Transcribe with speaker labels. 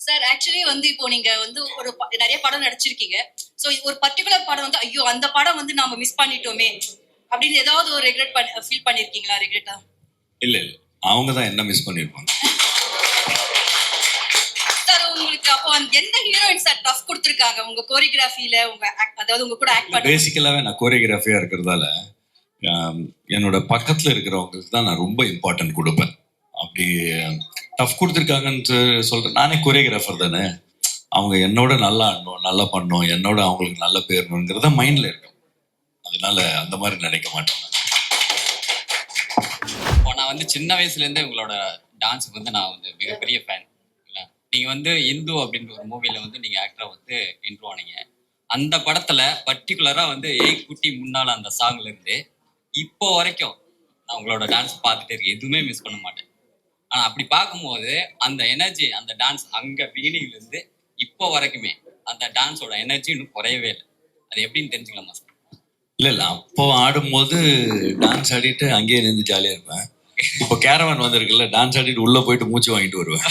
Speaker 1: Sir actually வந்து இப்போ நீங்க வந்து ஒரு நிறைய படம் நடிச்சிருக்கீங்க. சோ ஒரு பர்டிகுலர் படம் வந்து ஐயோ அந்த படம் வந்து நாம மிஸ் பண்ணிட்டோமே அப்படின்னு ஏதாவது ஒரு ரெக்ரெட் ஃபீல் பண்ணிருக்கீங்களா? ரெக்ரெட்டா?
Speaker 2: இல்ல இல்ல, அவங்க தான் என்ன மிஸ் பண்ணிருப்பாங்க.
Speaker 1: சார் உங்களுக்கு அப்போ எந்த ஹீரோயின் சார் டஃப் கொடுத்திருக்காங்க உங்க கோரியோகிராஃபில உங்க அதாவது உங்க கூட ஆக்ட் பண்ண?
Speaker 2: பேசிக்கலாவே நான் கோரியோகிராஃபியா இருக்கிறதால என்னோட பக்கத்துல இருக்கிறவங்களுக்கு தான் நான் ரொம்ப இம்பார்ட்டன்ட் கொடுப்பேன். அப்படி டஃப் கொடுத்துருக்காங்கன்னு சொல்றேன். நானே கோரியோகிராஃபர் தானே, அவங்க என்னோட நல்லா ஆடணும், நல்லா பண்ணணும், என்னோட அவங்களுக்கு நல்ல பேரணுங்கிறத மைண்ட்ல இருக்கும். அதனால அந்த மாதிரி நினைக்க மாட்டேன்.
Speaker 3: நான் வந்து சின்ன வயசுல இருந்தே உங்களோட டான்ஸுக்கு வந்து நான் வந்து மிகப்பெரிய ஃபேன். இல்லை, நீங்க வந்து இந்து அப்படின்ற ஒரு மூவில வந்து நீங்க ஆக்டரா வந்து இன்ட்ரோ ஆனீங்க. அந்த படத்துல பர்டிகுலரா வந்து ஏய் குட்டி முன்னால அந்த சாங்ல இருந்து இப்போ வரைக்கும் நான் உங்களோட டான்ஸ் பார்த்துட்டே இருக்கேன். எதுவுமே மிஸ் பண்ண மாட்டேன். ஆனா அப்படி பார்க்கும்போது அந்த எனர்ஜி, அந்த டான்ஸ் அங்க பிகினிங்ல இருந்து இப்போ வரைக்குமே அந்த டான்ஸோட எனர்ஜி இன்னும் குறையவே இல்லை. அது எப்படின்னு தெரிஞ்சுக்கலாமா சார்?
Speaker 2: இல்ல இல்ல, அப்போ ஆடும்போது டான்ஸ் ஆடிட்டு அங்கேயே நின்று ஜாலியா இருப்பேன். இப்போ கேரவன் வந்திருக்குல்ல, டான்ஸ் ஆடிட்டு உள்ள போயிட்டு மூச்சு வாங்கிட்டு வருவேன்.